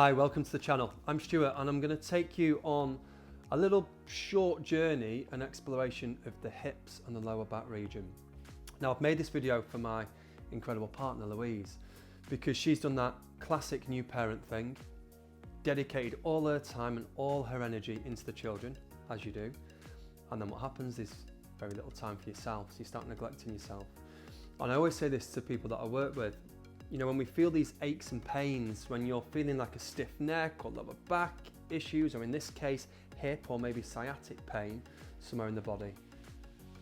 Hi, welcome to the channel. I'm Stuart and I'm going to take you on a little short journey and exploration of the hips and the lower back region. Now, I've made this video for my incredible partner Louise because she's done that classic new parent thing, dedicated all her time and all her energy into the children, as you do, and then what happens is very little time for yourself, so you start neglecting yourself. And I always say this to people that I work with, you know, when we feel these aches and pains, when you're feeling like a stiff neck or lower back issues, or in this case, hip or maybe sciatic pain somewhere in the body,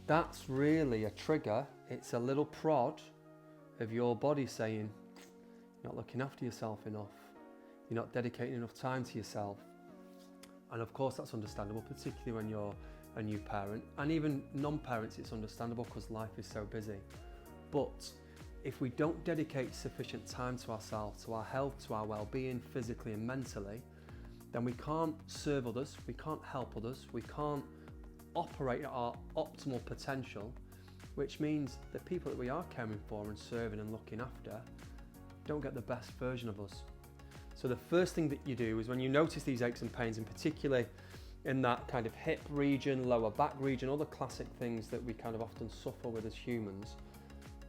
that's really a trigger. It's a little prod of your body saying, you're not looking after yourself enough. You're not dedicating enough time to yourself. And of course, that's understandable, particularly when you're a new parent. And even non-parents, it's understandable because life is so busy. But if we don't dedicate sufficient time to ourselves, to our health, to our well-being, physically and mentally, then we can't serve others, we can't help others, we can't operate at our optimal potential, which means the people that we are caring for and serving and looking after don't get the best version of us. So the first thing that you do is when you notice these aches and pains, and particularly in that kind of hip region, lower back region, all the classic things that we kind of often suffer with as humans,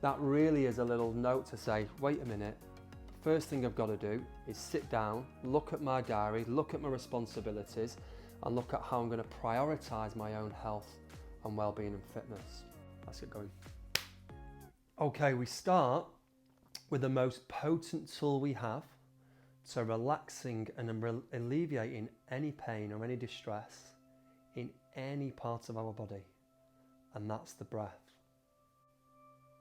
that really is a little note to say, wait a minute, first thing I've got to do is sit down, look at my diary, look at my responsibilities, and look at how I'm going to prioritise my own health and well-being and fitness. Let's get going. Okay, we start with the most potent tool we have to relaxing and alleviating any pain or any distress in any part of our body, and that's the breath.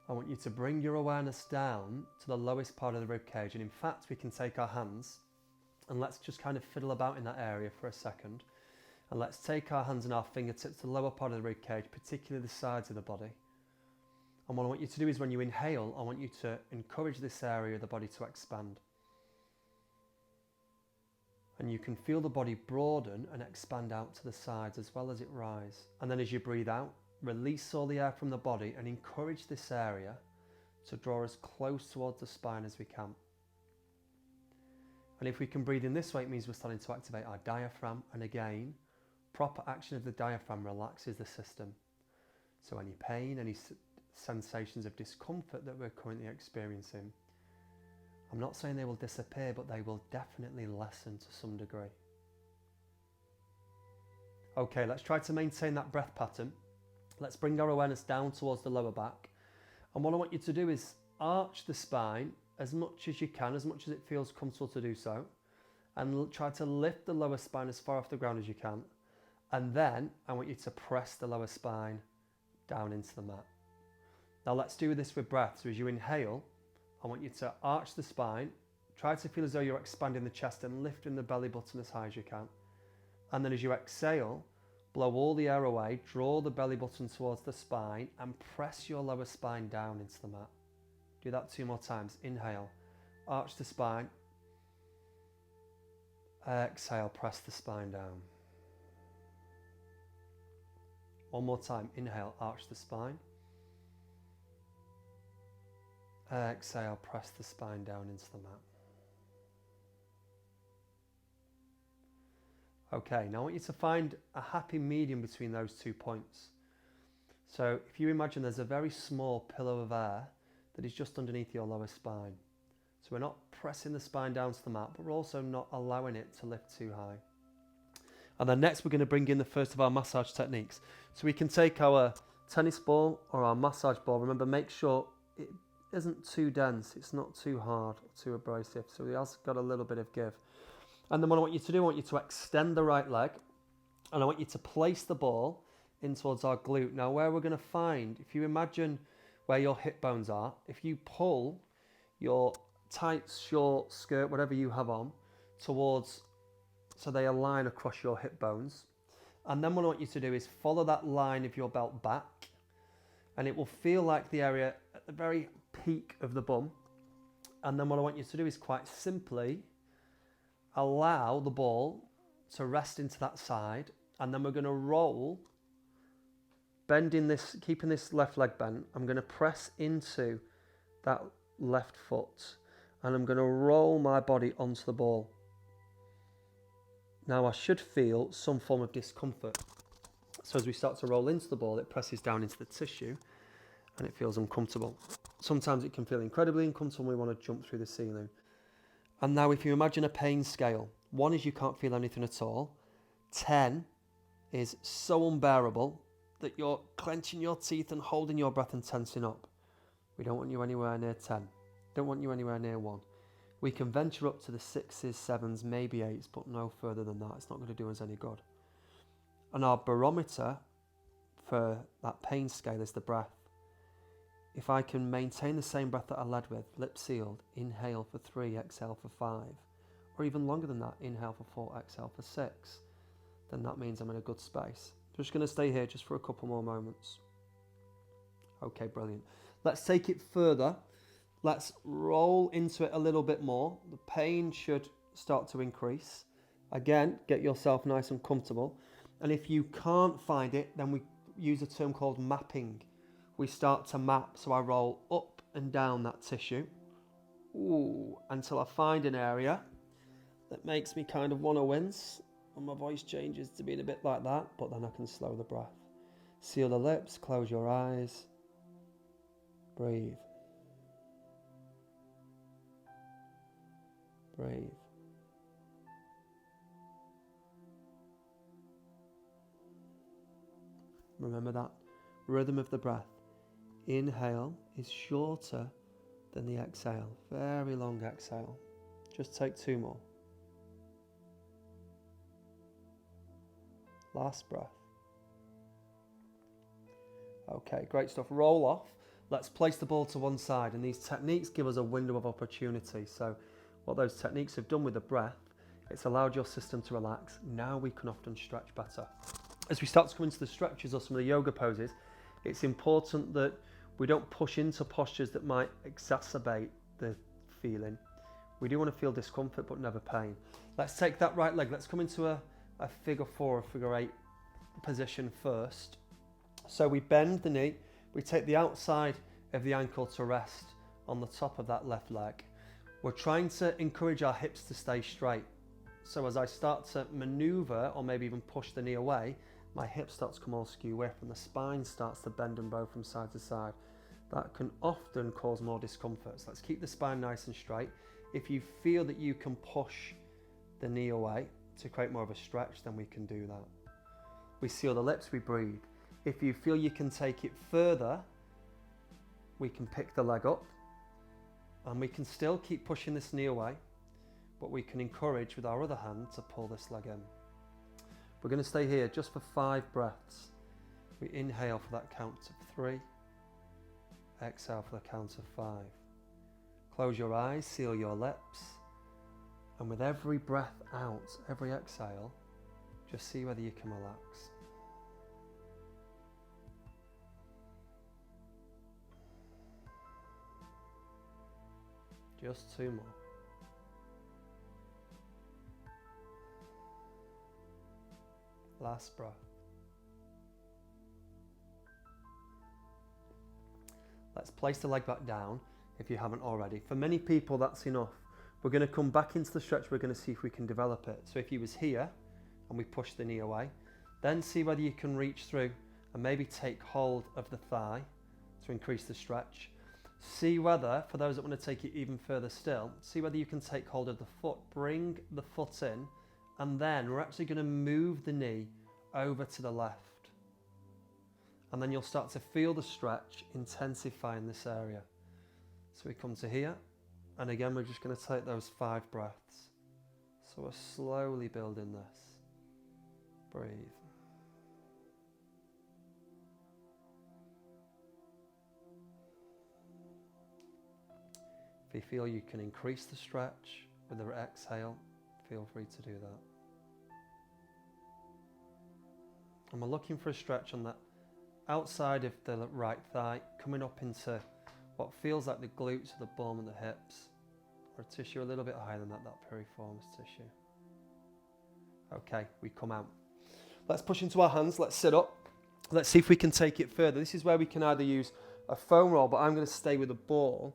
I want you to bring your awareness down to the lowest part of the rib cage, and in fact we can take our hands and let's just kind of fiddle about in that area for a second, and let's take our hands and our fingertips to the lower part of the rib cage, particularly the sides of the body. And what I want you to do is when you inhale, I want you to encourage this area of the body to expand. And you can feel the body broaden and expand out to the sides as well as it rise. And then as you breathe out, release all the air from the body and encourage this area to draw as close towards the spine as we can. And if we can breathe in this way, it means we're starting to activate our diaphragm. And again, proper action of the diaphragm relaxes the system. So any pain, any sensations of discomfort that we're currently experiencing, I'm not saying they will disappear, but they will definitely lessen to some degree. Okay, let's try to maintain that breath pattern. Let's bring our awareness down towards the lower back. And what I want you to do is arch the spine as much as you can, as much as it feels comfortable to do so. And try to lift the lower spine as far off the ground as you can. And then I want you to press the lower spine down into the mat. Now let's do this with breath. So as you inhale, I want you to arch the spine. Try to feel as though you're expanding the chest and lifting the belly button as high as you can. And then as you exhale, blow all the air away, draw the belly button towards the spine and press your lower spine down into the mat. Do that 2 more times. Inhale, arch the spine. Exhale, press the spine down. 1 more time. Inhale, arch the spine. Exhale, press the spine down into the mat. Okay, now I want you to find a happy medium between those 2 points. So if you imagine there's a very small pillow of air that is just underneath your lower spine. So we're not pressing the spine down to the mat, but we're also not allowing it to lift too high. And then next we're going to bring in the first of our massage techniques. So we can take our tennis ball or our massage ball. Remember, make sure it isn't too dense, it's not too hard or too abrasive, so it has got a little bit of give. And then what I want you to do, I want you to extend the right leg, and I want you to place the ball in towards our glute. Now where we're going to find, if you imagine where your hip bones are, if you pull your tights, short skirt, whatever you have on, towards, so they align across your hip bones. And then what I want you to do is follow that line of your belt back, and it will feel like the area at the very peak of the bum. And then what I want you to do is quite simply allow the ball to rest into that side, and then we're going to roll, bending this, keeping this left leg bent. I'm going to press into that left foot, and I'm going to roll my body onto the ball. Now I should feel some form of discomfort. So as we start to roll into the ball, it presses down into the tissue and it feels uncomfortable. Sometimes it can feel incredibly uncomfortable when we want to jump through the ceiling. And now if you imagine a pain scale, 1 is you can't feel anything at all. 10 is so unbearable that you're clenching your teeth and holding your breath and tensing up. We don't want you anywhere near 10. Don't want you anywhere near 1. We can venture up to the 6s, 7s, maybe 8s, but no further than that. It's not going to do us any good. And our barometer for that pain scale is the breath. If I can maintain the same breath that I led with, lip sealed, inhale for 3, exhale for 5, or even longer than that, inhale for 4, exhale for 6, then that means I'm in a good space. I'm just going to stay here just for a couple more moments. Okay, brilliant. Let's take it further. Let's roll into it a little bit more. The pain should start to increase. Again, get yourself nice and comfortable. And if you can't find it, then we use a term called mapping. We start to map, so I roll up and down that tissue until I find an area that makes me kind of want to wince, and my voice changes to being a bit like that, but then I can slow the breath. Seal the lips, close your eyes, breathe. Breathe. Remember that rhythm of the breath. Inhale is shorter than the exhale. Very long exhale. Just take 2 more. Last breath. Okay, great stuff. Roll off. Let's place the ball to one side, and these techniques give us a window of opportunity. So what those techniques have done with the breath, it's allowed your system to relax. Now we can often stretch better. As we start to come into the stretches or some of the yoga poses, it's important that we don't push into postures that might exacerbate the feeling. We do want to feel discomfort but never pain. Let's take that right leg. Let's come into a figure 4 or figure 8 position first. So we bend the knee. We take the outside of the ankle to rest on the top of that left leg. We're trying to encourage our hips to stay straight. So as I start to maneuver or maybe even push the knee away, my hips start to come all skew with and the spine starts to bend and bow from side to side. That can often cause more discomfort. So let's keep the spine nice and straight. If you feel that you can push the knee away to create more of a stretch, then we can do that. We seal the lips, we breathe. If you feel you can take it further, we can pick the leg up and we can still keep pushing this knee away, but we can encourage with our other hand to pull this leg in. We're going to stay here just for 5 breaths. We inhale for that count of 3, exhale for the count of 5. Close your eyes, seal your lips, and with every breath out, every exhale, just see whether you can relax. Just 2 more. Last breath. Let's place the leg back down if you haven't already. For many people, that's enough. We're going to come back into the stretch. We're going to see if we can develop it. So if you was here and we push the knee away, then see whether you can reach through and maybe take hold of the thigh to increase the stretch. See whether, for those that want to take it even further still, see whether you can take hold of the foot, bring the foot in, and then we're actually going to move the knee over to the left. And then you'll start to feel the stretch intensify in this area. So we come to here, and again we're just going to take those 5 breaths. So we're slowly building this. Breathe. If you feel you can increase the stretch with the exhale, feel free to do that. And we're looking for a stretch on that outside of the right thigh, coming up into what feels like the glutes, the bum and the hips, or a tissue a little bit higher than that piriformis tissue. Okay, we come out. Let's push into our hands, let's sit up. Let's see if we can take it further. This is where we can either use a foam roll, but I'm going to stay with a ball.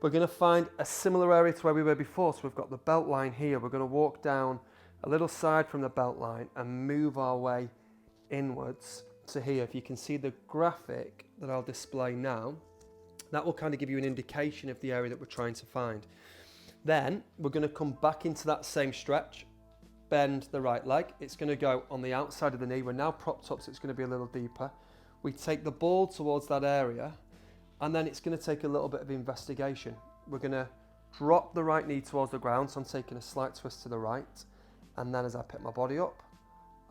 We're going to find a similar area to where we were before. So we've got the belt line here. We're going to walk down a little side from the belt line and move our way inwards. So here, if you can see the graphic that I'll display now, that will kind of give you an indication of the area that we're trying to find. Then we're going to come back into that same stretch, bend the right leg. It's going to go on the outside of the knee. We're now propped up, so it's going to be a little deeper. We take the ball towards that area, and then it's going to take a little bit of investigation. We're going to drop the right knee towards the ground, so I'm taking a slight twist to the right, and then as I pick my body up,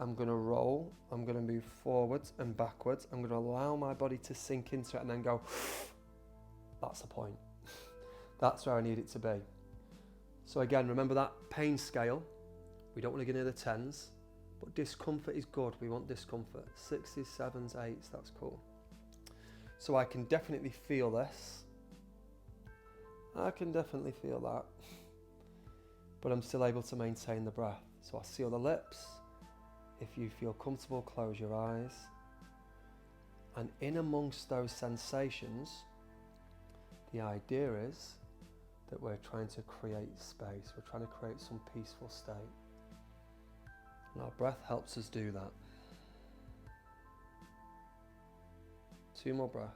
I'm going to roll, I'm going to move forwards and backwards. I'm going to allow my body to sink into it and then go, that's the point. That's where I need it to be. So again, remember that pain scale. We don't want to get near the 10s, but discomfort is good. We want discomfort. 6s, 7s, 8s, that's cool. So I can definitely feel this. I can definitely feel that. But I'm still able to maintain the breath. So I seal the lips. If you feel comfortable, close your eyes. And in amongst those sensations, the idea is that we're trying to create space. We're trying to create some peaceful state. And our breath helps us do that. 2 more breaths.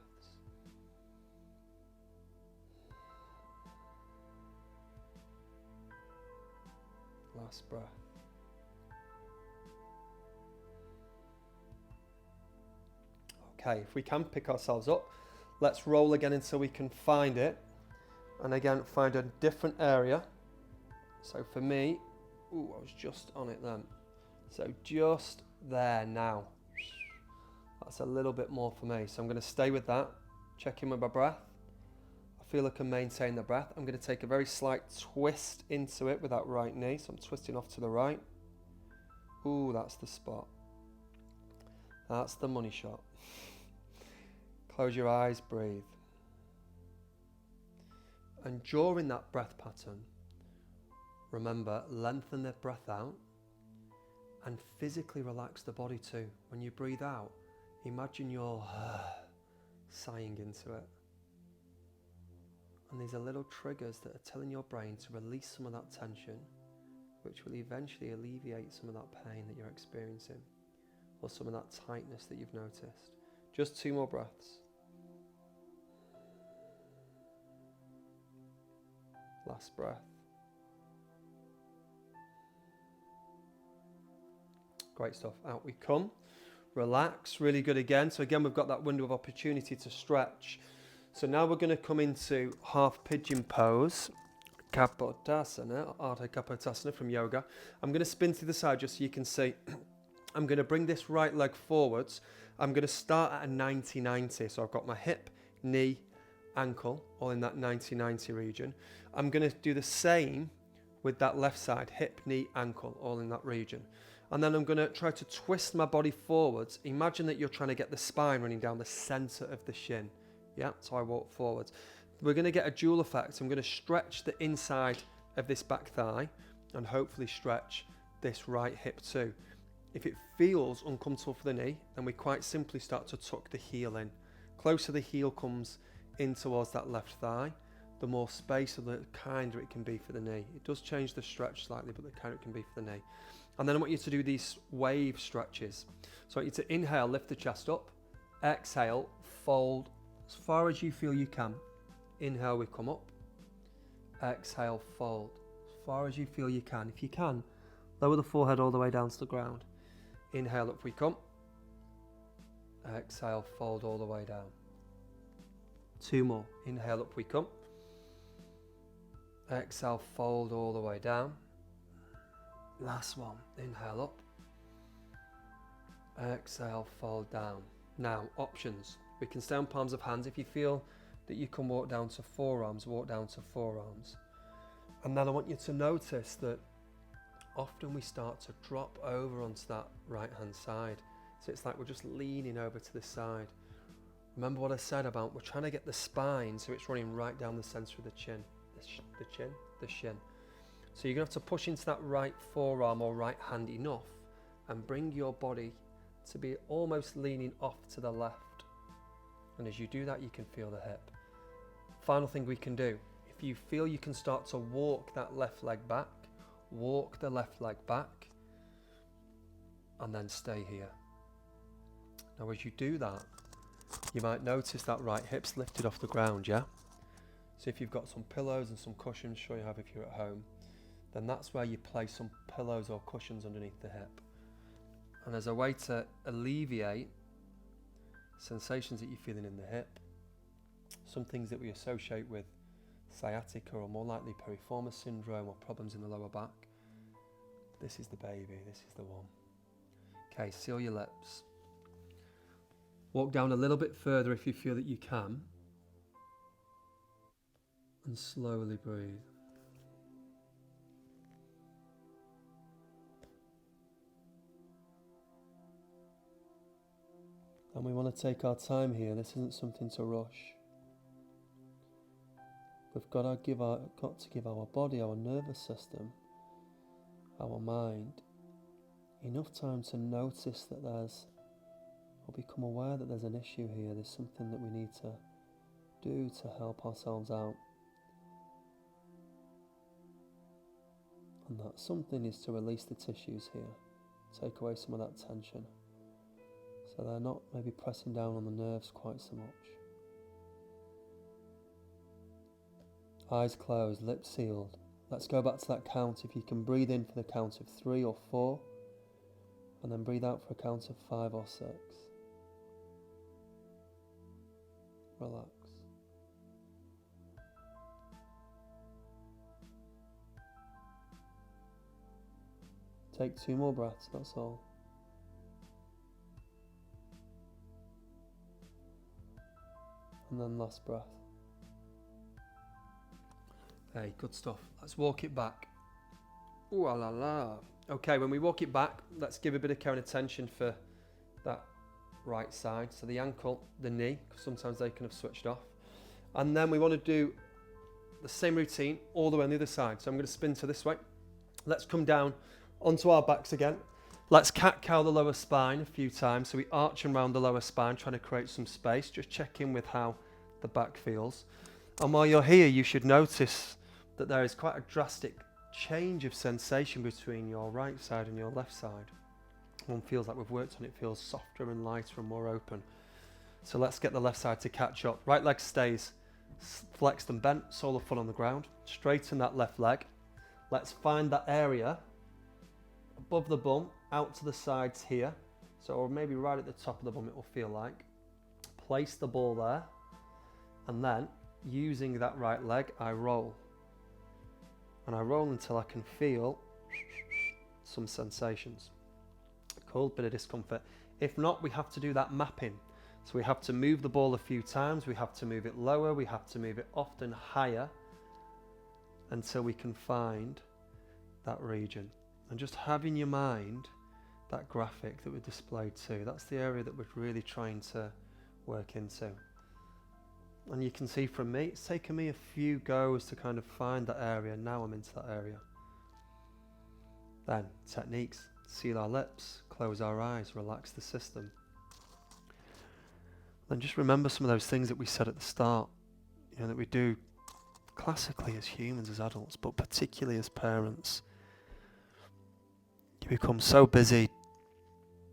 Last breath. Okay, if we can pick ourselves up, let's roll again until we can find it. And again, find a different area. So for me, I was just on it then. So just there now. That's a little bit more for me. So I'm going to stay with that. Check in with my breath. I feel I can maintain the breath. I'm going to take a very slight twist into it with that right knee. So I'm twisting off to the right. Ooh, that's the spot. That's the money shot. Close your eyes, breathe. And during that breath pattern, remember, lengthen the breath out and physically relax the body too. When you breathe out, imagine you're sighing into it. And these are little triggers that are telling your brain to release some of that tension, which will eventually alleviate some of that pain that you're experiencing, or some of that tightness that you've noticed. Just 2 more breaths. Last breath. Great stuff. Out we come. Relax. Really good again. So again, we've got that window of opportunity to stretch. So now we're going to come into half pigeon pose. Kapotasana, Ardha Kapotasana from yoga. I'm going to spin to the side just so you can see. I'm going to bring this right leg forwards. I'm going to start at a 90-90. So I've got my hip, knee, ankle, all in that 90-90 region. I'm going to do the same with that left side, hip, knee, ankle, all in that region. And then I'm going to try to twist my body forwards. Imagine that you're trying to get the spine running down the center of the shin. Yeah, so I walk forwards. We're going to get a dual effect. I'm going to stretch the inside of this back thigh and hopefully stretch this right hip too. If it feels uncomfortable for the knee, then we quite simply start to tuck the heel in. Closer the heel comes in towards that left thigh, the more space, or the kinder it can be for the knee. It does change the stretch slightly, but the kinder it can be for the knee. And then I want you to do these wave stretches. So I want you to inhale, lift the chest up. Exhale, fold as far as you feel you can. Inhale, we come up. Exhale, fold as far as you feel you can. If you can, lower the forehead all the way down to the ground. Inhale, up we come. Exhale, fold all the way down. 2 more. Inhale, up we come. Exhale, fold all the way down. Last one. Inhale up. Exhale, fold down. Now, options. We can stay on palms of hands. If you feel that you can walk down to forearms, walk down to forearms. And then I want you to notice that often we start to drop over onto that right hand side. So it's like we're just leaning over to the side. Remember what I said about we're trying to get the spine so it's running right down the center of the chin. The shin. So you're going to have to push into that right forearm or right hand enough and bring your body to be almost leaning off to the left. And as you do that, you can feel the hip. Final thing we can do, if you feel you can start to walk that left leg back, walk the left leg back. and then stay here. Now as you do that, you might notice that right hip's lifted off the ground, yeah? So if you've got some pillows and some cushions, sure you have if you're at home, then that's where you place some pillows or cushions underneath the hip. And as a way to alleviate sensations that you're feeling in the hip, some things that we associate with sciatica or more likely piriformis syndrome or problems in the lower back, this is the baby, this is the one. Okay, seal your lips. Walk down a little bit further if you feel that you can. And slowly breathe. And we want to take our time here. This isn't something to rush. We've got to give our body, our nervous system, our mind, enough time to notice that there's, or become aware that there's an issue here. There's something that we need to do to help ourselves out. And that something is to release the tissues here, take away some of that tension, so they're not maybe pressing down on the nerves quite so much. Eyes closed, lips sealed. Let's go back to that count. If you can breathe in for the count of 3 or 4, and then breathe out for a count of 5 or 6. Relax. Take 2 more breaths, that's all. And then last breath. Hey, good stuff. Let's walk it back. Ooh la la. Okay, when we walk it back, let's give a bit of care and attention for that right side. So the ankle, the knee, because sometimes they can have switched off. And then we want to do the same routine all the way on the other side. So I'm going to spin to this way. Let's come down onto our backs again. Let's cat-cow the lower spine a few times. So we arch around the lower spine, trying to create some space. Just check in with how the back feels. And while you're here, you should notice that there is quite a drastic change of sensation between your right side and your left side. One feels like we've worked on it, feels softer and lighter and more open. So let's get the left side to catch up. Right leg stays flexed and bent, sole of foot on the ground. Straighten that left leg. Let's find that area above the bum, out to the sides here. So, or maybe right at the top of the bum it will feel like. Place the ball there. And then, using that right leg, I roll. And I roll until I can feel some sensations. Cool, bit of discomfort. If not, we have to do that mapping. So we have to move the ball a few times, we have to move it lower, we have to move it often higher until we can find that region. And just have in your mind that graphic that we displayed too. That's the area that we're really trying to work into. And you can see from me, it's taken me a few goes to kind of find that area. Now I'm into that area. Then, techniques. Seal our lips, close our eyes, relax the system. Then just remember some of those things that we said at the start, that we do classically as humans, as adults, but particularly as parents. You become so busy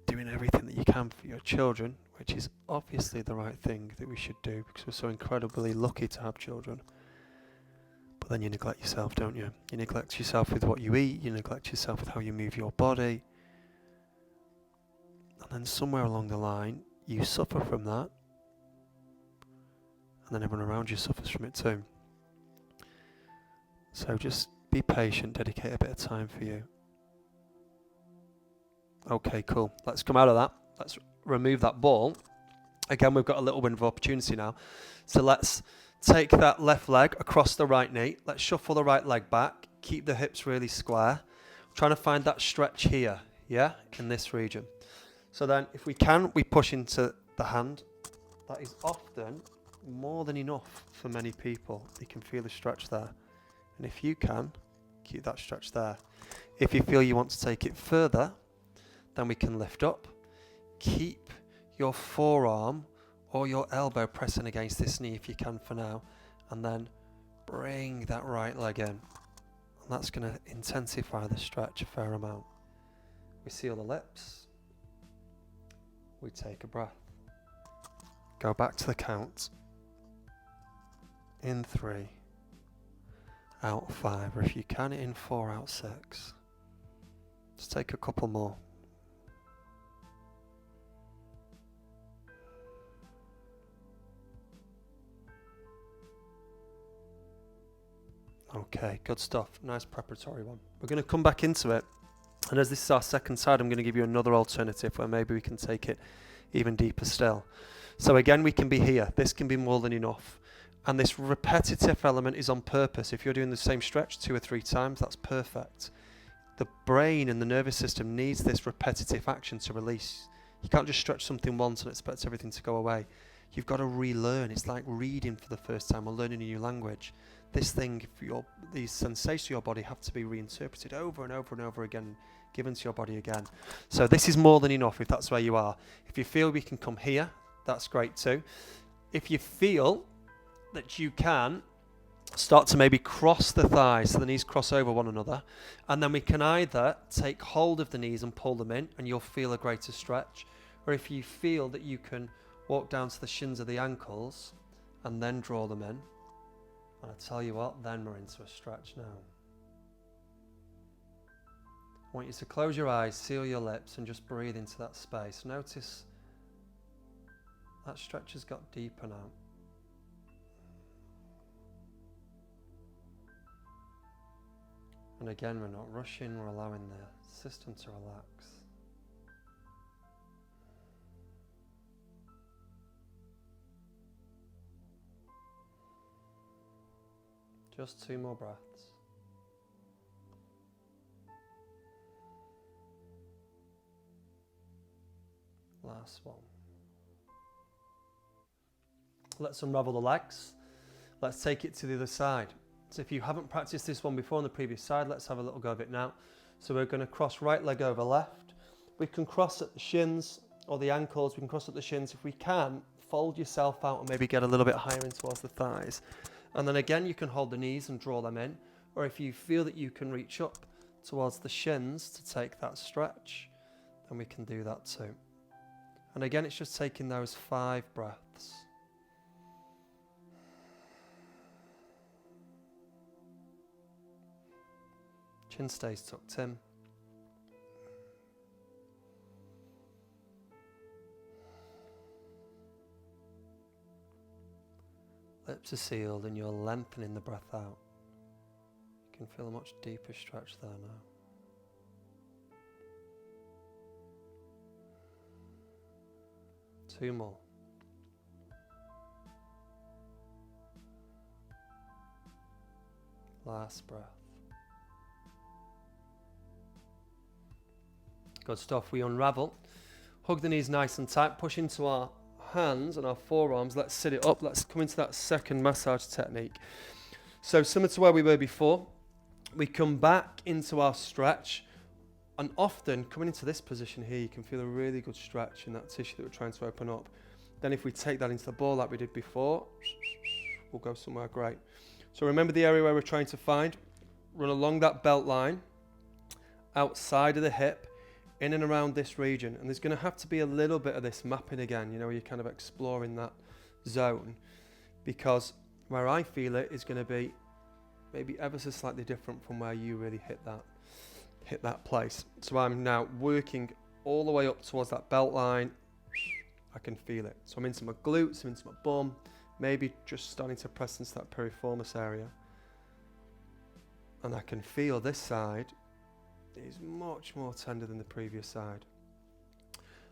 doing everything that you can for your children, which is obviously the right thing that we should do because we're so incredibly lucky to have children. But then you neglect yourself, don't you? You neglect yourself with what you eat, you neglect yourself with how you move your body. And then somewhere along the line, you suffer from that. And then everyone around you suffers from it too. So just be patient, dedicate a bit of time for you. Okay, cool. Let's come out of that. Let's remove that ball. Again, we've got a little window of opportunity now. So let's take that left leg across the right knee. Let's shuffle the right leg back. Keep the hips really square. I'm trying to find that stretch here, yeah, in this region. So then, if we can, we push into the hand. That is often more than enough for many people. You can feel the stretch there. And if you can, keep that stretch there. If you feel you want to take it further, then we can lift up. Keep your forearm or your elbow pressing against this knee if you can for now. And then bring that right leg in. And that's going to intensify the stretch a fair amount. We seal the lips. we take a breath. Go back to the count. In 3, out 5, or if you can, in 4, out 6. Just take a couple more. Okay, good stuff. Nice preparatory one. We're going to come back into it. And as this is our second side, I'm going to give you another alternative where maybe we can take it even deeper still. So again, we can be here. This can be more than enough. And this repetitive element is on purpose. If you're doing the same stretch 2 or 3 times, that's perfect. The brain and the nervous system needs this repetitive action to release. You can't just stretch something once and expect everything to go away. You've got to relearn. It's like reading for the first time or learning a new language. This thing, these sensations of your body have to be reinterpreted over and over and over again, given to your body again. So this is more than enough if that's where you are. If you feel we can come here, that's great too. If you feel that you can, start to maybe cross the thighs so the knees cross over one another, and then we can either take hold of the knees and pull them in and you'll feel a greater stretch, or if you feel that you can walk down to the shins of the ankles and then draw them in. And I tell you what, then we're into a stretch now. I want you to close your eyes, seal your lips, and just breathe into that space. Notice that stretch has got deeper now. And again, we're not rushing, we're allowing the system to relax. Just 2 more breaths. Last one. Let's unravel the legs. Let's take it to the other side. So if you haven't practiced this one before on the previous side, let's have a little go of it now. So we're going to cross right leg over left. We can cross at the shins or the ankles. We can cross at the shins. If we can, fold yourself out and maybe get a little bit higher in towards the thighs. And then again, you can hold the knees and draw them in. Or if you feel that you can reach up towards the shins to take that stretch, then we can do that too. And again, it's just taking those 5 breaths. Chin stays tucked in. Lips are sealed and you're lengthening the breath out. You can feel a much deeper stretch there now. Two more. Last breath. Good stuff. We unravel. Hug the knees nice and tight. Push into our hands and our forearms. Let's sit it up. Let's come into that second massage technique. So similar to where we were before, we come back into our stretch, and often coming into this position here, you can feel a really good stretch in that tissue that we're trying to open up. Then if we take that into the ball like we did before, we'll go somewhere great. So remember the area where we're trying to find. Run along that belt line, outside of the hip, in and around this region. And there's going to have to be a little bit of this mapping again, you know, you're kind of exploring that zone, because where I feel it is going to be maybe ever so slightly different from where you really hit that place. So I'm now working all the way up towards that belt line. I can feel it. So I'm into my glutes, I'm into my bum, maybe just starting to press into that piriformis area. And I can feel this side is much more tender than the previous side.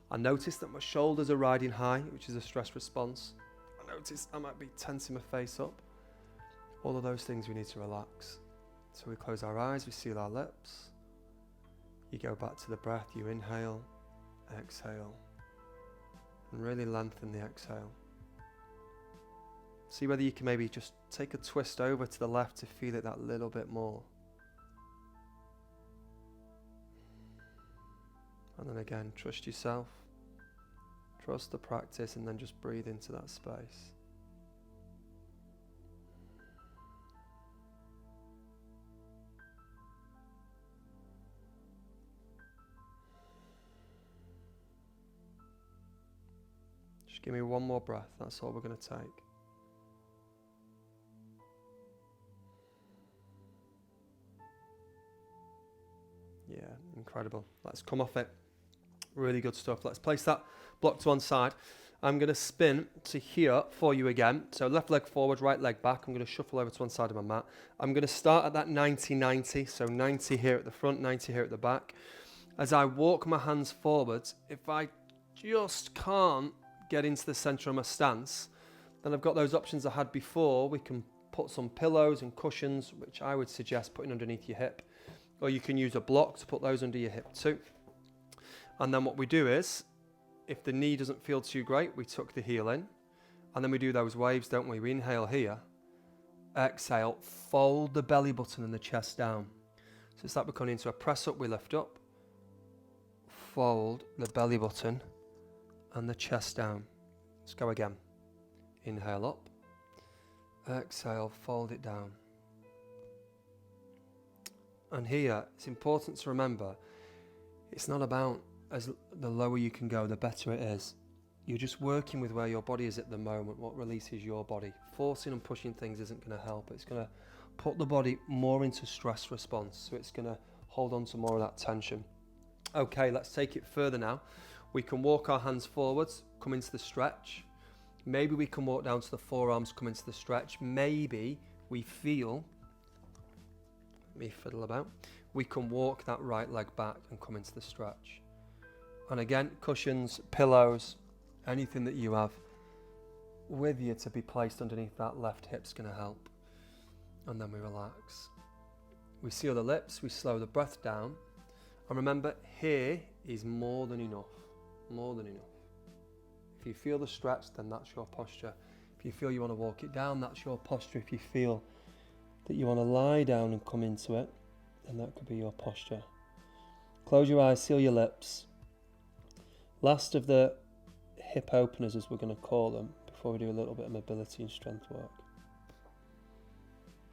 I notice that my shoulders are riding high, which is a stress response. I notice I might be tensing my face up. All of those things we need to relax. So we close our eyes, we seal our lips. You go back to the breath, you inhale, exhale, and really lengthen the exhale. See whether you can maybe just take a twist over to the left to feel it that little bit more. And then again, trust yourself, trust the practice, and then just breathe into that space. Just give me one more breath. That's all we're going to take. Yeah, incredible. Let's come off it. Really good stuff. Let's place that block to one side. I'm going to spin to here for you again. So left leg forward, right leg back. I'm going to shuffle over to one side of my mat. I'm going to start at that 90-90. So 90 here at the front, 90 here at the back. As I walk my hands forwards, if I just can't get into the center of my stance, then I've got those options I had before. We can put some pillows and cushions, which I would suggest putting underneath your hip. Or you can use a block to put those under your hip too. And then what we do is, if the knee doesn't feel too great, we tuck the heel in. And then we do those waves, don't we? We inhale here. Exhale, fold the belly button and the chest down. So it's like we're coming into a press up, we lift up. Fold the belly button and the chest down. Let's go again. Inhale up. Exhale, fold it down. And here, it's important to remember, it's not about the lower you can go, the better it is. You're just working with where your body is at the moment, what releases your body. Forcing and pushing things isn't going to help. It's going to put the body more into stress response. So it's going to hold on to more of that tension. Okay, let's take it further now. We can walk our hands forwards, come into the stretch. Maybe we can walk down to the forearms, come into the stretch. Maybe we feel, let me fiddle about, we can walk that right leg back and come into the stretch. And again, cushions, pillows, anything that you have with you to be placed underneath that left hip's going to help. And then we relax. We seal the lips, we slow the breath down. And remember, here is more than enough. More than enough. If you feel the stretch, then that's your posture. If you feel you want to walk it down, that's your posture. If you feel that you want to lie down and come into it, then that could be your posture. Close your eyes, seal your lips. Last of the hip openers, as we're going to call them, before we do a little bit of mobility and strength work.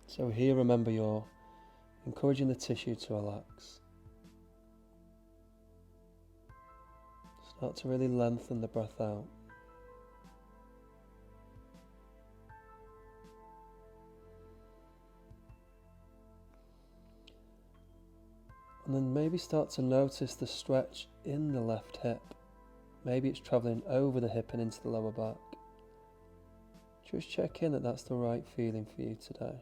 So here, remember, you're encouraging the tissue to relax. Start to really lengthen the breath out. And then maybe start to notice the stretch in the left hip. Maybe it's travelling over the hip and into the lower back. Just check in that that's the right feeling for you today.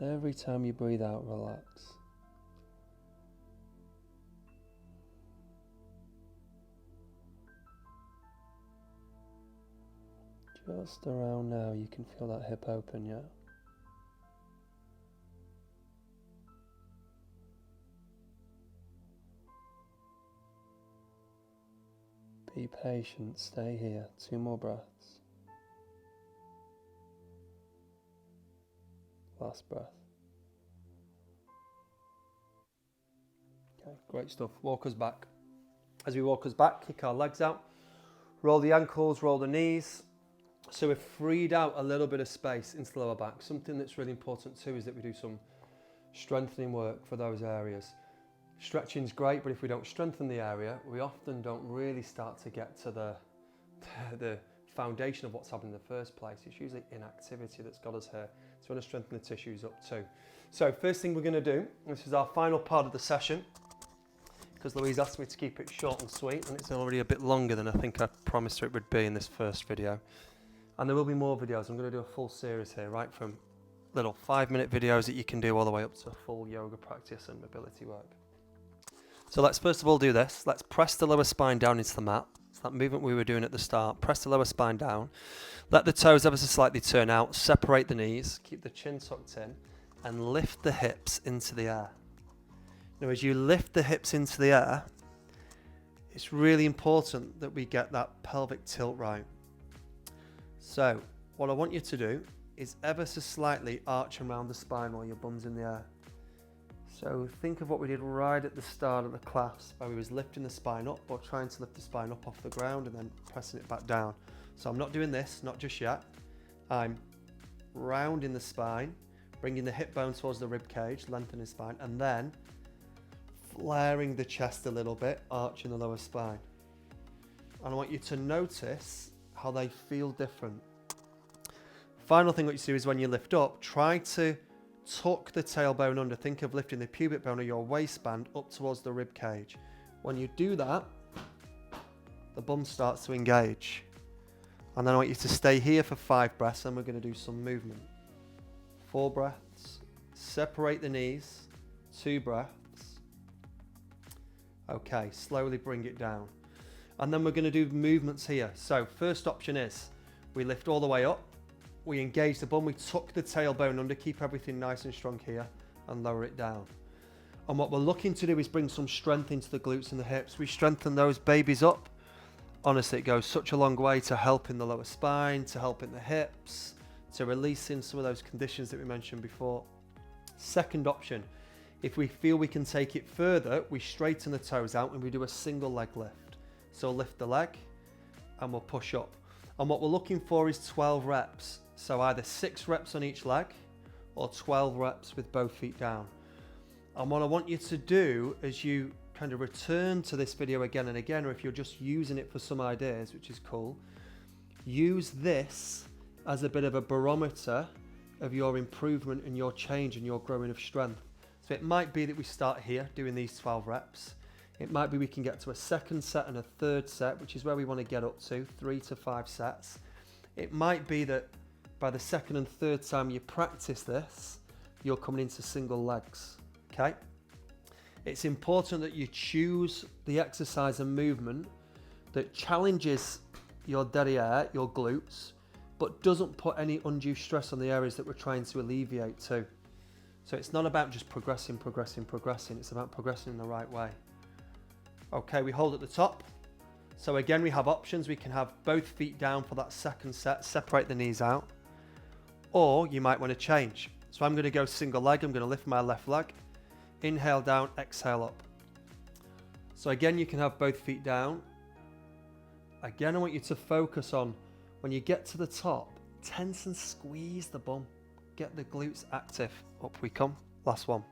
Every time you breathe out, relax. Just around now, you can feel that hip open, yeah? Be patient, stay here. 2 more breaths. Last breath. Okay, great stuff. Walk us back. As we walk us back, kick our legs out. Roll the ankles, roll the knees. So we've freed out a little bit of space into the lower back. Something that's really important too is that we do some strengthening work for those areas. Stretching's great, but if we don't strengthen the area, we often don't really start to get to the foundation of what's happened in the first place. It's usually inactivity that's got us here. So we want to strengthen the tissues up too. So first thing we're going to do, this is our final part of the session, because Louise asked me to keep it short and sweet, and it's already a bit longer than I think I promised her it would be in this first video. And there will be more videos. I'm going to do a full series here, right from little 5-minute videos that you can do all the way up to a full yoga practice and mobility work. So let's first of all do this. Let's press the lower spine down into the mat. It's that movement we were doing at the start. Press the lower spine down. Let the toes ever so slightly turn out. Separate the knees. Keep the chin tucked in. And lift the hips into the air. Now as you lift the hips into the air, it's really important that we get that pelvic tilt right. So what I want you to do is ever so slightly arch around the spine while your bum's in the air. So think of what we did right at the start of the class, where we was lifting the spine up, or trying to lift the spine up off the ground and then pressing it back down. So I'm not doing this, not just yet. I'm rounding the spine, bringing the hip bone towards the rib cage, lengthening the spine, and then flaring the chest a little bit, arching the lower spine. And I want you to notice how they feel different. Final thing what you do is when you lift up, try to tuck the tailbone under. Think of lifting the pubic bone of your waistband up towards the rib cage. When you do that, the bum starts to engage. And then I want you to stay here for 5 breaths, and we're going to do some movement. 4 breaths. Separate the knees. 2 breaths. Okay, slowly bring it down. And then we're going to do movements here. So first option is we lift all the way up. We engage the bum. We tuck the tailbone under. Keep everything nice and strong here and lower it down. And what we're looking to do is bring some strength into the glutes and the hips. We strengthen those babies up. Honestly, it goes such a long way to helping the lower spine, to helping the hips, to releasing some of those conditions that we mentioned before. Second option, if we feel we can take it further, we straighten the toes out and we do a single leg lift. So lift the leg and we'll push up. And what we're looking for is 12 reps. So either 6 reps on each leg or 12 reps with both feet down. And what I want you to do as you kind of return to this video again and again, or if you're just using it for some ideas, which is cool, use this as a bit of a barometer of your improvement and your change and your growing of strength. So it might be that we start here doing these 12 reps. It might be we can get to a second set and a third set, which is where we want to get up to, 3 to 5 sets. It might be that by the second and third time you practice this, you're coming into single legs, okay? It's important that you choose the exercise and movement that challenges your derriere, your glutes, but doesn't put any undue stress on the areas that we're trying to alleviate too. So it's not about just progressing. It's about progressing in the right way. Okay, we hold at the top. So again, we have options. We can have both feet down for that second set, separate the knees out, or you might want to change. So I'm going to go single leg. I'm going to lift my left leg. Inhale down, exhale up. So again, you can have both feet down. Again, I want you to focus on when you get to the top, tense and squeeze the bum. Get the glutes active. Up we come. Last one.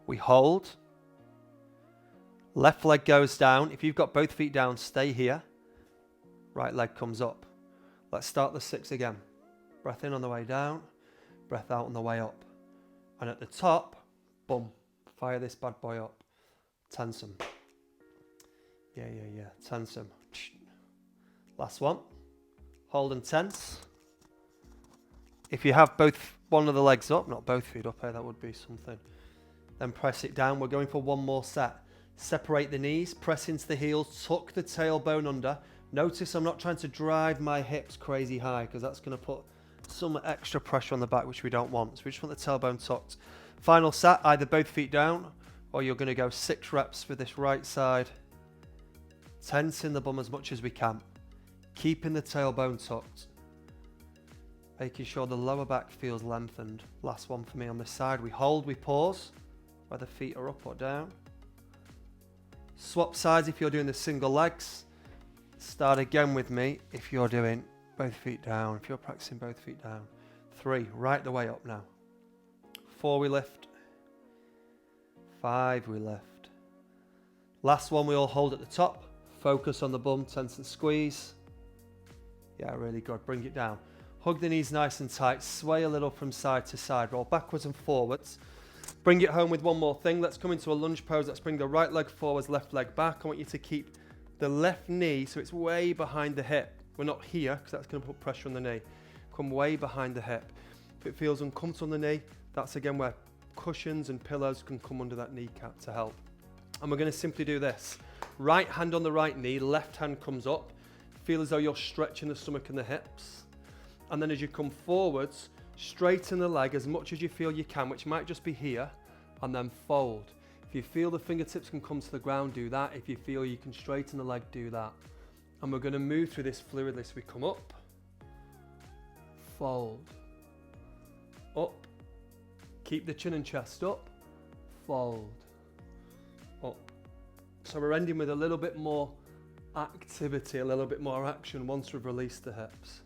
We hold. Left leg goes down. If you've got both feet down, stay here. Right leg comes up. Let's start the 6 again. Breath in on the way down. Breath out on the way up. And at the top, boom, fire this bad boy up. Tense them. Yeah. Tense them. Last one. Hold and tense. If you have one of the legs up, not both feet up, that would be something. Then press it down. We're going for one more set. Separate the knees, press into the heels, tuck the tailbone under. Notice I'm not trying to drive my hips crazy high because that's going to put some extra pressure on the back, which we don't want. So we just want the tailbone tucked. Final set, either both feet down or you're going to go 6 reps for this right side. Tensing the bum as much as we can. Keeping the tailbone tucked. Making sure the lower back feels lengthened. Last one for me on this side. We hold, we pause, where the feet are up or down. Swap sides if you're doing the single legs. Start again with me if you're doing both feet down, if you're practicing both feet down. 3, right the way up now. 4, we lift. 5, we lift. Last one, we all hold at the top. Focus on the bum, tense and squeeze. Yeah, really good. Bring it down. Hug the knees nice and tight. Sway a little from side to side. Roll backwards and forwards. Bring it home with one more thing. Let's come into a lunge pose. Let's bring the right leg forwards, left leg back. I want you to keep the left knee so it's way behind the hip. We're not here because that's going to put pressure on the knee. Come way behind the hip. If it feels uncomfortable on the knee, that's again where cushions and pillows can come under that kneecap to help. And we're going to simply do this. Right hand on the right knee, left hand comes up. Feel as though you're stretching the stomach and the hips. And then as you come forwards, straighten the leg as much as you feel you can, which might just be here, and then fold. If you feel the fingertips can come to the ground, do that. If you feel you can straighten the leg, do that. And we're going to move through this fluidly. So we come up, fold, up, keep the chin and chest up, fold, up. So we're ending with a little bit more activity, a little bit more action once we've released the hips.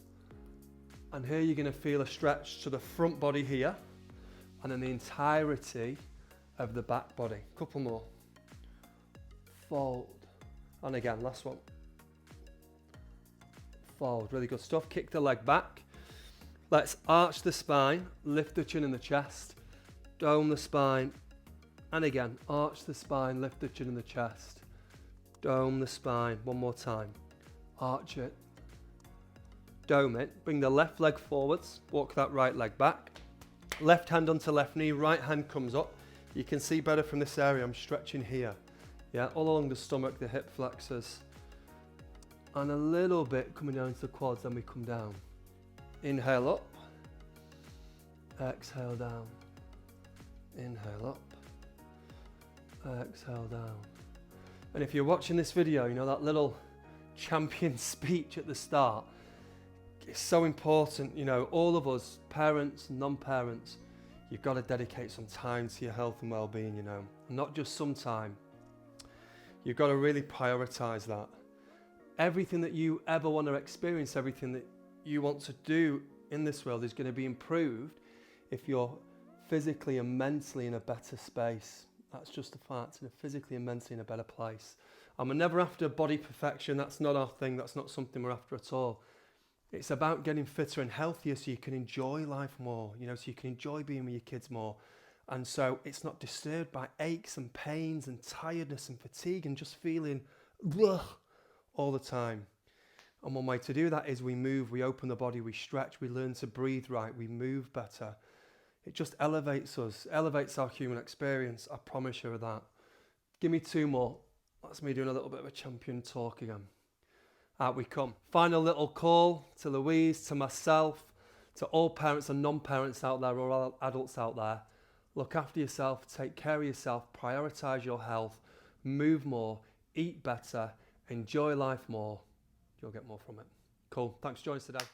And here you're going to feel a stretch to the front body here, and then the entirety of the back body. Couple more. Fold. And again, last one. Fold. Really good stuff. Kick the leg back. Let's arch the spine, lift the chin and the chest, dome the spine, and again, arch the spine, lift the chin and the chest, dome the spine. One more time. Arch it, dome it, bring the left leg forwards, walk that right leg back, left hand onto left knee, right hand comes up. You can see better from this area, I'm stretching here. Yeah, all along the stomach, the hip flexors, and a little bit coming down to the quads, then we come down. Inhale up, exhale down, inhale up, exhale down. And if you're watching this video, you know that little champion speech at the start, it's so important. You know, all of us, parents, non-parents, you've got to dedicate some time to your health and well-being, you know, not just some time. You've got to really prioritize that. Everything that you ever want to experience, everything that you want to do in this world is going to be improved if you're physically and mentally in a better space. That's just a fact, and physically and mentally in a better place. And we're never after body perfection. That's not our thing. That's not something we're after at all. It's about getting fitter and healthier so you can enjoy life more, you know, so you can enjoy being with your kids more. And so it's not disturbed by aches and pains and tiredness and fatigue and just feeling all the time. And one way to do that is we move, we open the body, we stretch, we learn to breathe right, we move better. It just elevates us, elevates our human experience. I promise you that. Give me two more. That's me doing a little bit of a champion talk again. Out we come. Final little call to Louise, to myself, to all parents and non-parents out there, or all adults out there. Look after yourself, take care of yourself, prioritize your health, move more, eat better, enjoy life more. You'll get more from it. Cool. Thanks for joining us today.